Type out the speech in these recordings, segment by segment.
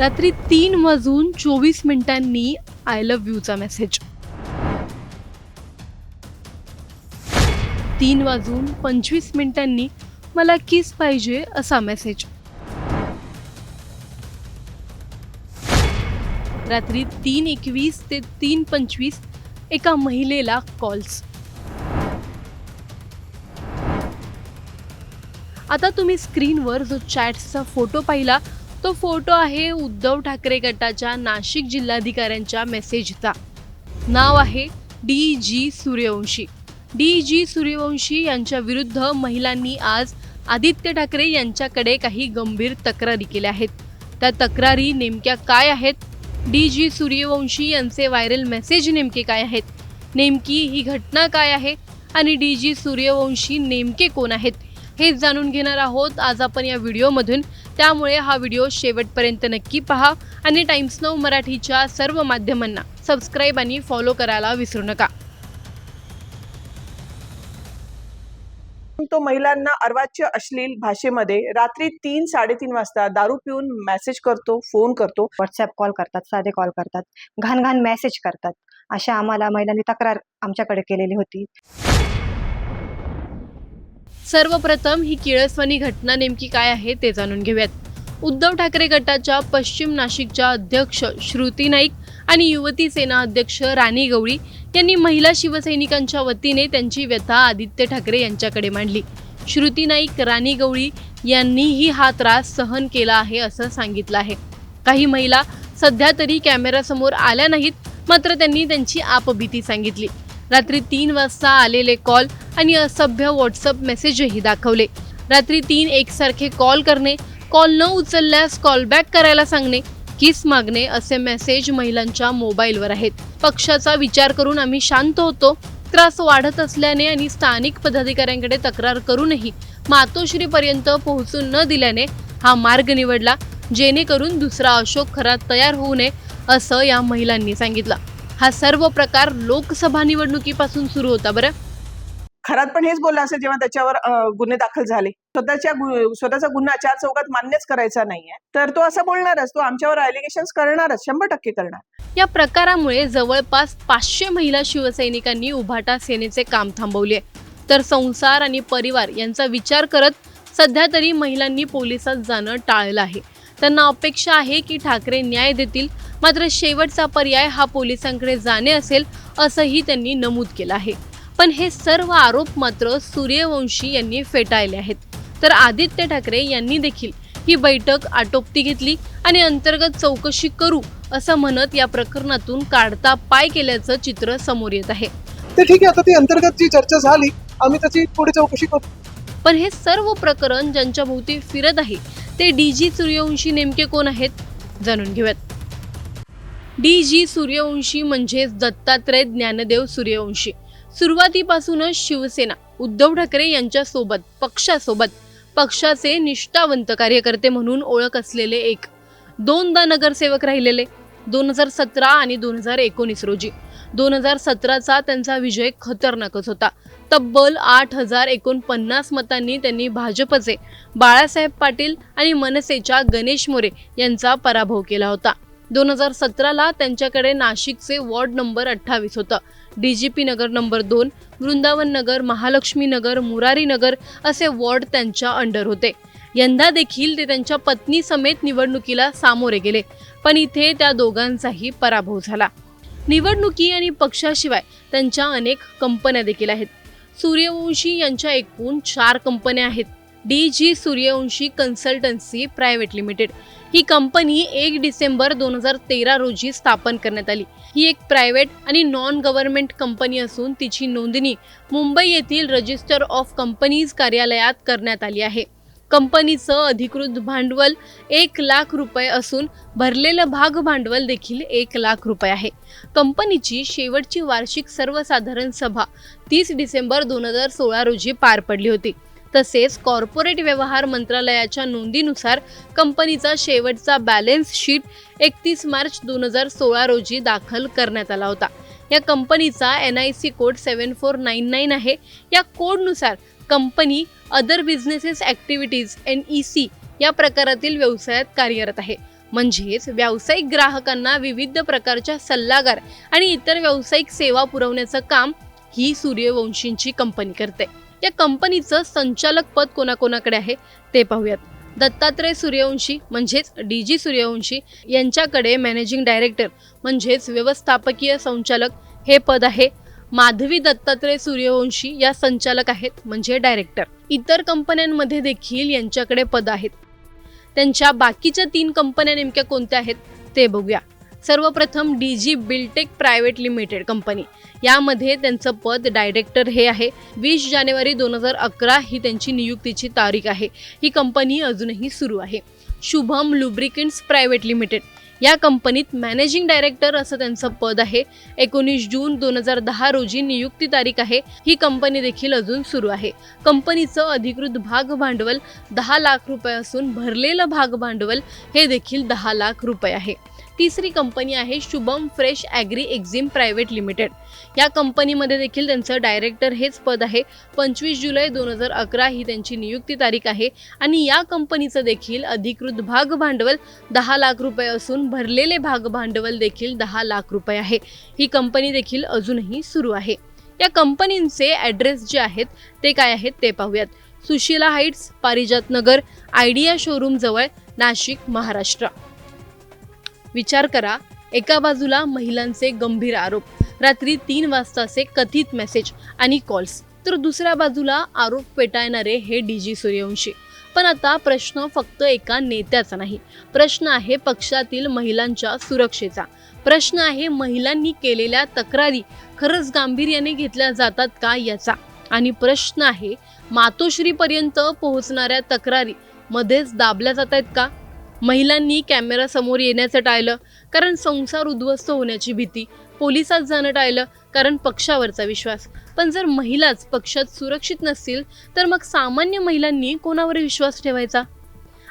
रात्री 3:24 I love यूचा message. 3:25 मला किस पाहिजे असा मेसेज. रात्री 3:21 ते 3:25 एका महिलेला कॉल्स. आता तुम्ही स्क्रीनवर जो चॅट्सचा फोटो पाहिला तो फोटो आहे उद्धव ठाकरे गटाच्या नाशिक जिल्हाधिकाऱ्यांच्या मेसेजचा. नाव आहे DG सूर्यवंशी. DG सूर्यवंशी यांच्या विरुद्ध महिलांनी आज आदित्य ठाकरे यांच्याकडे काही गंभीर तक्रारी केल्या आहेत. त्या तक्रारी नेमक्या काय आहेत, DG सूर्यवंशी यांचे व्हायरल मेसेज नेमके काय आहेत, नेमकी ही घटना काय आहे आणि DG सूर्यवंशी नेमके कोण आहेत हे जाणून घेणार आहोत आज आपण या व्हिडिओमधून. त्यामुळे हा व्हिडिओ शेवटपर्यंत नक्की पहा आणि टाइम्स नाऊ मराठीच्या सर्व माध्यमांना सबस्क्राईब आणि फॉलो करायला विसरू नका. तो महिलांना अर्वाच्य अश्लील भाषेमध्ये रात्री 3-3:30 वाजता दारू पिऊन मेसेज करतो, फोन करतो, व्हॉट्सअप कॉल करतात, साधे कॉल करतात, घाण घाण मेसेज करतात. अशा आम्हाला महिलांनी तक्रार आमच्याकडे केलेली होती. सर्वप्रथम ही किळसवानी घटना नेमकी काय आहे ते जाणून घेऊयात. उद्धव ठाकरे गटाच्या पश्चिम नाशिकच्या अध्यक्ष श्रुती नाईक आणि युवती सेना अध्यक्ष राणी गवळी यांनी महिला शिवसैनिकांच्या वतीने त्यांची व्यथा आदित्य ठाकरे यांच्याकडे मांडली. श्रुती नाईक, राणी गवळी यांनीही हा त्रास सहन केला आहे असं सांगितलं आहे. काही महिला सध्या तरी कॅमेऱ्यासमोर आल्या नाहीत, मात्र त्यांनी त्यांची आपबीती सांगितली. रात्री 3 वाजता आलेले कॉल आणि असभ्य व्हॉट्सअप मेसेजही दाखवले. रात्री 3-1 सारखे कॉल करणे, कॉल न उचलल्यास कॉल बॅक करायला सांगणे, किस मागणे असे मेसेज महिलांच्या मोबाईलवर आहेत. पक्षाचा विचार करून आम्ही शांत होतो. त्रास वाढत असल्याने आणि स्थानिक पदाधिकाऱ्यांकडे तक्रार करूनही मातोश्रीपर्यंत पोहोचून न दिल्याने हा मार्ग निवडला, जेणेकरून दुसरा अशोक खरात तयार होऊ नये असं या महिलांनी सांगितलं. हा सर्व प्रकार लोकसभा निवडणुकीपासून सुरू होता. बरं, खरात पण हेच बोलला असेल जेव्हा त्याच्यावर गुन्हे दाखल झाले. स्वतःचा गुन्हा 4 चौकात मान्यच करायचा नाहीये तर तो असं बोलणारच, तो आमच्यावर अलिगेशन्स करणारच, 100% करणार. या प्रकारामुळे जवळपास 500 महिला शिवसैनिकांनी उभाटा सेनेचे काम थांबवले. तर संसार आणि परिवार यांचा विचार करत सध्या तरी महिलांनी पोलिसात जाणं टाळलं आहे. त्यांना अपेक्षा आहे की ठाकरे न्याय देतील, मात्र शेवटचा पर्याय हा पोलिसांकडे जाणे असेल असंही त्यांनी नमूद केलं आहे. पण हे सर्व आरोप मात्र सूर्यवंशी यांनी फेटाळले आहेत. तर आदित्य ठाकरे यांनी देखील ही बैठक आटोपती घेतली आणि अंतर्गत चौकशी करू असं म्हणत या प्रकरणातून काढता पाय केल्याचं चित्र समोर येत आहे. ते ठीक आहे, आता ती अंतर्गत जी चर्चा झाली आम्ही त्याची पुढे चौकशी करू. पण हे सर्व प्रकरण ज्यांच्या भोवती फिरत आहे ते DG सूर्यवंशी नेमके कोण आहेत जाणून घेऊयात. DG सूर्यवंशी म्हणजेच दत्तात्रय ज्ञानदेव सूर्यवंशी. सुरुवातीपासूनच शिवसेना उद्धव ठाकरे यांच्या सोबत पक्षाचे निष्ठावंत कार्यकर्ते म्हणून ओळख असलेले एक. 2दा नगरसेवक राहिलेले 2017 आणि 2019 रोजी. 2017चा त्यांचा विजय खतरनाकच होता. तब्बल 8,049 मतांनी त्यांनी भाजपचे बाळासाहेब पाटील आणि मनसेच्या गणेश मोरे यांचा पराभव केला होता. 2017ला त्यांच्याकडे नाशिकचे वॉर्ड नंबर 28 होतं. DGP नगर नंबर 2, वृंदावन नगर, महालक्ष्मी नगर, मुरारी नगर असे वॉर्ड त्यांच्या अंडर होते. यंदा देखील ते त्यांच्या पत्नी समेत निवडणुकीला सामोरे गेले, पण इथे त्या दोघांचाही पराभव झाला. निवडणुकी आणि पक्षाशिवाय त्यांच्या अनेक कंपन्या देखील आहेत. सूर्यवंशी यांच्या एकूण 4 कंपन्या आहेत. DG Suryavanshi consultancy private limited ही कंपनी 1 डिसेंबर 2013 रोजी स्थापन करण्यात आली. ही एक प्रायव्हेट आणि नॉन गव्हर्नमेंट कंपनी असून तिची नोंदणी मुंबई येथील रजिस्टर ऑफ कंपनीज कार्यालयात करण्यात आली आहे. कंपनीचं अधिकृत भांडवल 1 लाख रुपये असून भरलेलं भाग भांडवल देखील 1 लाख रुपये आहे. कंपनीची शेवटची वार्षिक सर्वसाधारण सभा 30 डिसेंबर 2016 रोजी पार पडली होती. तसेच कॉर्पोरेट व्यवहार मंत्रालयाच्या नोंदीनुसार कंपनीचा शेवटचा बॅलन्स शीट 31 मार्च 2016 रोजी दाखल करण्यात आला होता. या कंपनीचा NIC कोड 7499 आहे. या कोडनुसार company other businesses activities NEC या प्रकारातील व्यवसायात कार्यरत आहे. म्हणजेच व्यावसायिक ग्राहकांना विविध प्रकारच्या सल्लागार आणि इतर व्यावसायिक सेवा पुरवण्याचं काम ही सूर्यवंशींची कंपनी करते. या कंपनीचं संचालक पद कोणाकोणाकडे आहे ते पाहूयात. दत्तात्रय सूर्यवंशी म्हणजेच DG सूर्यवंशी यांच्याकडे मॅनेजिंग डायरेक्टर म्हणजेच व्यवस्थापकीय संचालक हे पद आहे. माधवी दत्तात्रय सूर्यवंशी या संचालक आहेत म्हणजे डायरेक्टर. इतर कंपन्यांमध्ये देखील यांच्याकडे पद आहेत. त्यांच्या बाकीच्या 3 कंपन्या नेमक्या कोणत्या आहेत ते बघूया. सर्वप्रथम DG Biltech private limited company, यामध्ये त्यांचं पद डायरेक्टर हे आहे. 20 जानेवारी 2011 ही त्यांची नियुक्तीची तारीख आहे. ही कंपनी अजूनही सुरू आहे. शुभम लुब्रिकंट्स प्रायव्हेट लिमिटेड या कंपनीत मॅनेजिंग डायरेक्टर असं त्यांचं पद आहे. 19 जून 2010 रोजी नियुक्ती तारीख आहे. ही कंपनी देखील अजून सुरू आहे. कंपनीचं अधिकृत भाग भांडवल 10 लाख रुपये असून भरलेलं भाग भांडवल हे देखील 10 लाख रुपये आहे. तिसरी कंपनी आहे Shubham Fresh Agri Exim Private Limited. या कंपनीमध्ये देखील त्यांचं डायरेक्टर हेच पद आहे. 25 जुलै 2011 ही त्यांची नियुक्ती तारीख आहे आणि या कंपनीचं देखील अधिकृत भाग भांडवल 10 लाख रुपये असून भरलेले भाग भांडवल देखील 10 लाख रुपये आहे. ही कंपनी देखील अजूनही सुरू आहे. या कंपनींचे ॲड्रेस जे आहेत ते काय आहेत ते पाहूयात. सुशीला हाईट्स, पारिजात नगर, आयडिया शोरूम जवळ, नाशिक, महाराष्ट्र. विचार करा, एका बाजूला महिलांचे गंभीर आरोप, रात्री 3 वाजताचे कथित मेसेज आणि कॉल्स, तर दुसऱ्या बाजूला आरोप पेटाळणारे हे DG सूर्यवंशी. पण आता प्रश्न फक्त एका नेत्याचा नाही. प्रश्न आहे पक्षातील महिलांच्या सुरक्षेचा. प्रश्न आहे महिलांनी केलेल्या तक्रारी खरंच गांभीर्याने घेतल्या जातात का याचा. आणि प्रश्न आहे मातोश्रीपर्यंत पोहोचणाऱ्या तक्रारी मध्येच दाबल्या जात आहेत का. महिलांनी कॅमेरासमोर येण्याचं टाळलं कारण संसार उद्ध्वस्त होण्याची भीती, पोलिसात जाणं टाळलं कारण पक्षावरचा विश्वास. पण जर महिलाच पक्षात सुरक्षित नसतील तर मग सामान्य महिलांनी कोणावर विश्वास ठेवायचा.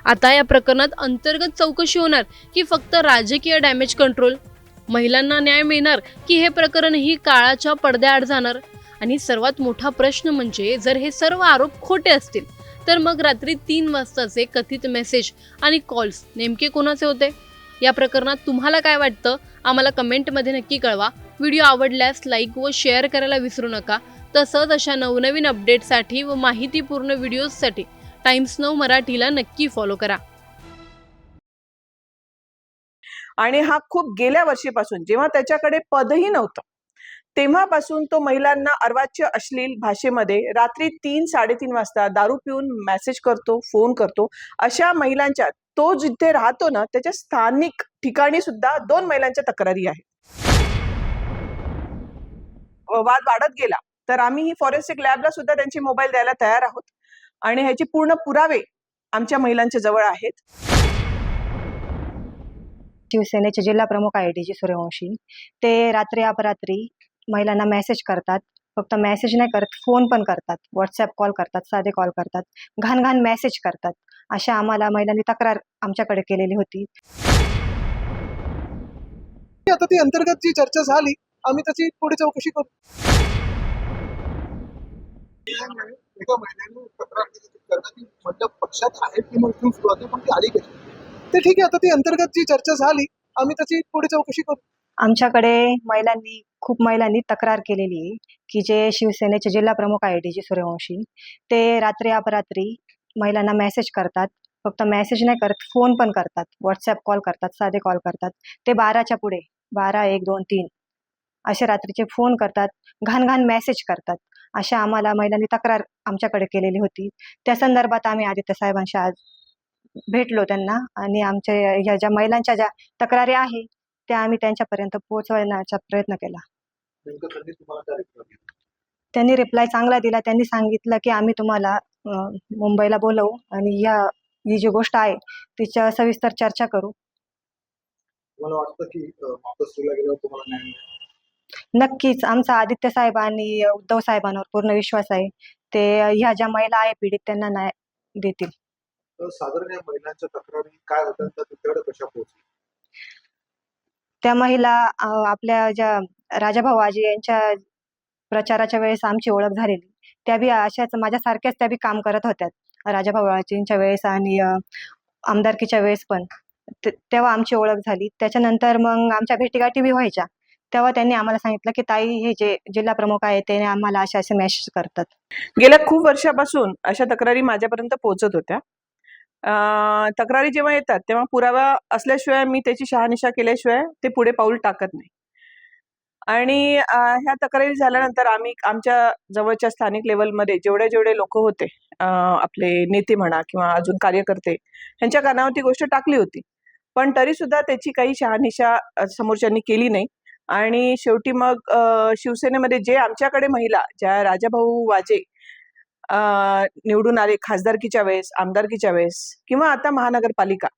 आता या प्रकरणात अंतर्गत चौकशी होणार की फक्त राजकीय डॅमेज कंट्रोल. महिलांना न्याय मिळणार की हे प्रकरणही काळाच्या पडद्याआड जाणार. आणि सर्वात मोठा प्रश्न म्हणजे जर हे सर्व आरोप खोटे असतील तर मग रात्री 3 वाजताचे कथित मेसेज आणि कॉल्स नेमके कोणाचे होते. या प्रकरणात तुम्हाला काय वाटतं आम्हाला कमेंटमध्ये नक्की कळवा. व्हिडिओ आवडल्यास लाईक व शेअर करायला विसरू नका. तसंच अशा नवनवीन अपडेटसाठी व माहितीपूर्ण व्हिडिओजसाठी टाइम्स नाऊ मराठीला नक्की फॉलो करा. आणि हा खूप गेल्या वर्षीपासून, जेव्हा त्याच्याकडे पदही नव्हतं तेव्हापासून तो महिलांना अर्वाच्य अश्लील भाषेमध्ये रात्री 3-3:30 वाजता दारू पिऊन मेसेज करतो, फोन करतो. अशा महिलांच्या, तो जिथे राहतो ना त्याच्या स्थानिक ठिकाणी सुद्धा 2 महिलांच्या तक्रारी आहेत. वाद वाढत गेला तर आम्ही ही फॉरेन्सिक लॅबला सुद्धा त्यांची मोबाईल द्यायला तयार आहोत आणि ह्याचे पूर्ण पुरावे आमच्या महिलांच्या जवळ आहेत. शिवसेनेचे जिल्हा प्रमुख आहे DG सूर्यवंशी. ते रात्री अपरात्री महिलांना मेसेज करतात. फक्त मेसेज नाही करत, फोन पण करतात, व्हॉट्सॲप कॉल करतात, साधे कॉल करतात, घाण मेसेज करतात. अशा आम्हाला महिलांनी तक्रार आमच्याकडे केलेली होती. आता ती अंतर्गत जी चर्चा झाली आम्ही त्याची पुढे चौकशी करू. एका महिन्याने तक्रार करण्याची मतलब पक्षात आहे की मग सुरुवात पण ती आली कशी ते ठीक आहे. आता ती अंतर्गत जी चर्चा झाली आम्ही त्याची पुढे चौकशी करू. आमच्याकडे खूप महिलांनी तक्रार केलेली आहे की जे शिवसेनेचे जिल्हा प्रमुख आहे DG सूर्यवंशी, ते रात्री अपरात्री महिलांना मेसेज करतात. फक्त मेसेज नाही करत, फोन पण करतात, व्हॉट्सॲप कॉल करतात, साधे कॉल करतात. ते 12च्या पुढे 12, 1, 2, 3 असे रात्रीचे फोन करतात, घाण मेसेज करतात. अशा आम्हाला महिलांनी तक्रार आमच्याकडे केलेली होती. त्या संदर्भात आम्ही आदित्य साहेबांशी आज भेटलो त्यांना आणि आमच्या ह्या ज्या महिलांच्या ज्या तक्रारी आहे त्या आम्ही त्यांच्यापर्यंत पोहोचवण्याचा प्रयत्न केला. त्यांनी रिप्लाय चांगला दिला. त्यांनी सांगितलं की आम्ही तुम्हाला मुंबईला बोलवू आणि ही जी गोष्ट आहे तिच्या सविस्तर चर्चा करू. मला वाटतं की मातोश्रीला गेल्यावर तुम्हाला न्याय मिळेल. नक्कीच आमचा आदित्य साहेब आणि उद्धव साहेबांवर पूर्ण विश्वास आहे. ते ह्या ज्या महिला आहे पीडित त्यांना न्याय देतील. साधारण या महिलांच्या तक्रारी काय होतात तर तुमच्याकडे कशा पोहोचल्या? त्या महिला आपल्या ज्या राजाभाऊ आजी यांच्या प्रचाराच्या वेळेस आमची ओळख झालेली, त्या बी अशाच माझ्यासारख्याच त्या बी काम करत होत्या राजाभाऊ आजींच्या वेळेस आणि आमदारकीच्या वेळेस पण. तेव्हा आमची ओळख झाली. त्याच्यानंतर मग आमच्या भेटीगाठी बी व्हायच्या. तेव्हा त्यांनी आम्हाला सांगितलं की ताई हे जे जिल्हा प्रमुख आहे ते आम्हाला असे मेसेज करतात. गेल्या खूप वर्षापासून अशा तक्रारी माझ्यापर्यंत पोहोचत होत्या. तक्रारी जेव्हा येतात तेव्हा पुरावा असल्याशिवाय मी त्याची शहानिशा केल्याशिवाय ते पुढे पाऊल टाकत नाही. आणि ह्या तक्रारी झाल्यानंतर आम्ही आमच्या जवळच्या स्थानिक लेवलमध्ये जेवढे लोक होते, आपले नेते म्हणा किंवा अजून कार्यकर्ते, ह्यांच्या कानावर ती गोष्ट टाकली होती. पण तरी सुद्धा त्याची काही शहानिशा समोरच्यांनी केली नाही. आणि शेवटी मग शिवसेनेमध्ये जे आमच्याकडे महिला ज्या राजाभाऊ वाजे निवडून आले खासदारकीच्या वेळेस, आमदारकीच्या वेळेस किंवा आता महानगरपालिका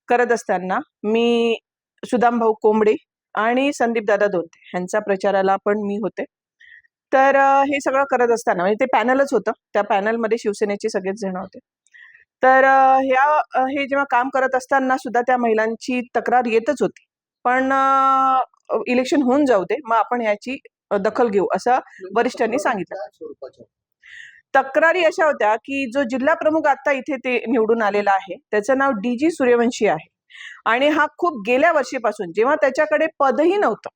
करत असताना मी सुदामभाऊ कोंबडे आणि संदीप दादा दोनते ह्यांचा प्रचाराला पण मी होते. तर हे सगळं करत असताना म्हणजे ते पॅनलच होतं, त्या पॅनलमध्ये शिवसेनेचे सगळेच जण होते. तर हे जेव्हा काम करत असताना सुद्धा त्या महिलांची तक्रार येतच होती. पण इलेक्शन होऊन जाऊ दे, मग आपण ह्याची दखल घेऊ असं वरिष्ठांनी सांगितलं. काय स्वरूपाच्या? तक्रारी अशा होत्या की जो जिल्हा प्रमुख आता इथे ते निवडून आलेला आहे त्याचं नाव DG सूर्यवंशी आहे. आणि हा खूप गेल्या वर्षीपासून, जेव्हा त्याच्याकडे पदही नव्हतं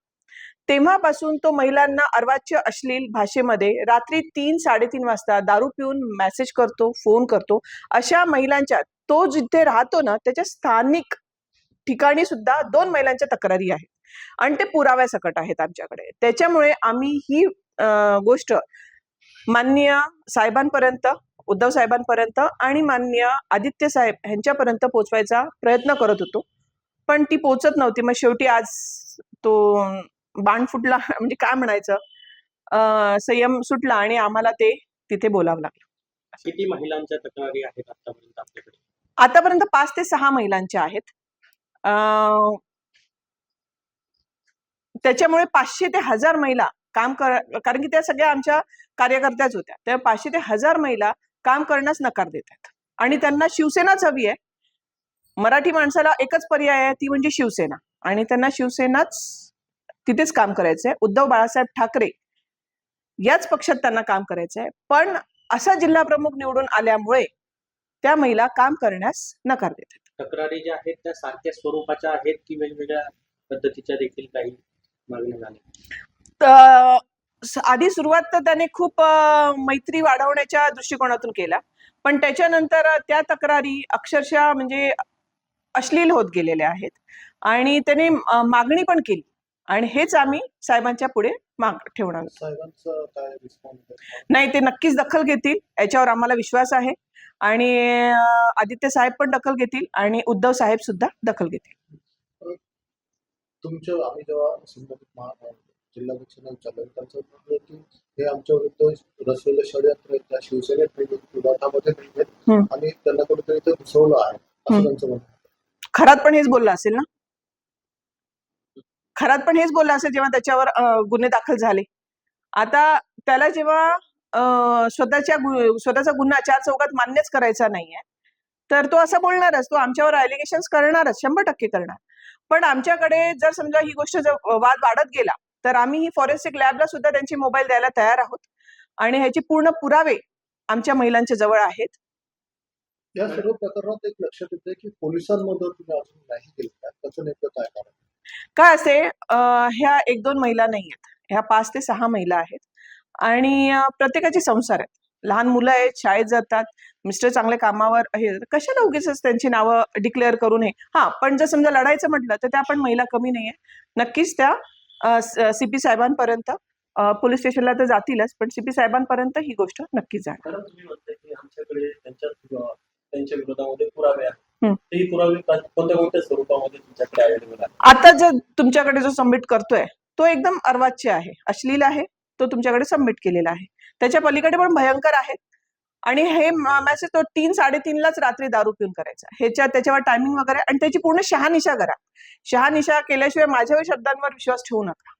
तेव्हापासून तो महिलांना अर्वाच्य अश्लील भाषेमध्ये रात्री 3-3:30 वाजता दारू पिऊन मेसेज करतो, फोन करतो. अशा महिलांच्या, तो जिथे राहतो ना त्याच्या स्थानिक ठिकाणी सुद्धा 2 महिलांच्या तक्रारी आहेत आणि ते पुराव्यासकट आहेत आमच्याकडे. त्याच्यामुळे आम्ही ही गोष्ट माननीय साहेबांपर्यंत, उद्धव साहेबांपर्यंत आणि माननीय आदित्य साहेब यांच्यापर्यंत पोहोचवायचा प्रयत्न करत होतो, पण ती पोहोचत नव्हती. मग शेवटी आज तो बाण फुटला म्हणजे काय म्हणायचं, संयम सुटला आणि आम्हाला ते तिथे बोलावं लागलं. किती महिलांच्या तक्रारी आहेत आतापर्यंत आपल्याकडे? आतापर्यंत 5 ते 6 महिलांच्या आहेत. त्याच्यामुळे 500 ते 1000 महिला काम कारण की त्या सगळ्या आमच्या कार्यकर्त्याच होत्या. त्या 500 ते 1000 महिला काम करण्यास नकार देतात आणि त्यांना शिवसेनाच हवी आहे. मराठी माणसाला एकच पर्याय आहे, ती म्हणजे शिवसेना, आणि त्यांना शिवसेनाच तिथेच काम करायचंय. उद्धव बाळासाहेब ठाकरे याच पक्षात त्यांना काम करायचंय. पण असा जिल्हा प्रमुख निवडून आल्यामुळे त्या महिला काम करण्यास नकार देतात. तक्रारी ज्या आहेत त्या सारख्या स्वरूपाच्या आहेत की वेगवेगळ्या पद्धतीच्या देखील काही मागण्या झाल्या? आधी सुरुवात तर त्याने खूप मैत्री वाढवण्याच्या दृष्टिकोनातून केला, पण त्याच्यानंतर त्या तक्रारी अक्षरशः म्हणजे अश्लील होत गेलेल्या आहेत आणि त्याने मागणी पण केली आणि हेच आम्ही साहेबांच्या पुढे ठेवणार. साहेबांचं काय रिस्पॉन्स? नाही, ते नक्कीच दखल घेतील, याच्यावर आम्हाला विश्वास आहे. आणि आदित्य साहेब पण दखल घेतील आणि उद्धव साहेब सुद्धा दखल घेतील. तुमचं आम्ही जेव्हा संबंधित जिल्हा पक्षाने विचारलं, त्यांचं म्हणणं की हे आमच्या विरुद्ध रचलेलं षडयंत्र त्या शिवसेनेत विरोधामध्ये नाही आणि त्यांना कुठेतरी ते घुसवलं आहे असं त्यांचं म्हणणं. खरात पण हेच बोलला असेल ना, खरात पण हेच बोलला असेल जेव्हा त्याच्यावर गुन्हे दाखल झाले. आता त्याला जेव्हा स्वतःचा गुन्हा 4 चौकात मान्यच करायचा नाहीये तर तो असं बोलणारच, तो आमच्यावर ॲलिगेशन्स करणारच, 100% करणार. पण आमच्याकडे जर समजा ही गोष्ट वाद वाढत गेला तर आम्ही ही फॉरेन्सिक लॅबला सुद्धा त्यांची मोबाईल द्यायला तयार आहोत आणि ह्याचे पूर्ण पुरावे आमच्या महिलांच्या जवळ आहेत. या सर्व प्रकरणात एक लक्षात येते की पोलिसांमध्ये तुम्ही अजून नाही केलं, त्याचं नेमकं काय कारण? काय असे, ह्या 1-2 महिला नाही आहेत, ह्या 5 ते 6 महिला आहेत आणि प्रत्येकाचे संसार आहेत, लहान मुलं आहेत, शाळेत जातात, मिस्टर चांगले कामावर आहे, कशाला उगीच त्यांची नावं डिक्लेअर करून हे. पण जर समजा लढायचं म्हटलं तर त्या पण महिला कमी नाहीये. नक्कीच त्या CP साहेबांपर्यंत, पोलीस स्टेशनला तर जातीलच, पण CP साहेबांपर्यंत ही गोष्ट नक्कीच जाणार. कारण तुम्ही म्हणताय की आमच्याकडे त्यांच्या विरोधामध्ये पुरावे आहेत, ते पुरावे कोणत्या स्वरूपामध्ये तुमच्याकडे अवेलेबल आहे? आता जर तुमच्याकडे जो सबमिट करतोय तो एकदम अर्वाच्य आहे, अश्लील आहे, तो तुमच्याकडे सबमिट केलेला आहे. त्याच्या पलीकडे पण भयंकर आहेत आणि हे मेसेज तो 3-3:30लाच रात्री दारू पिऊन करायचा. त्याच्यावर टायमिंग वगैरे, आणि त्याची पूर्ण शहानिशा करा. शहानिशा केल्याशिवाय माझ्या शब्दांवर विश्वास ठेवू नका.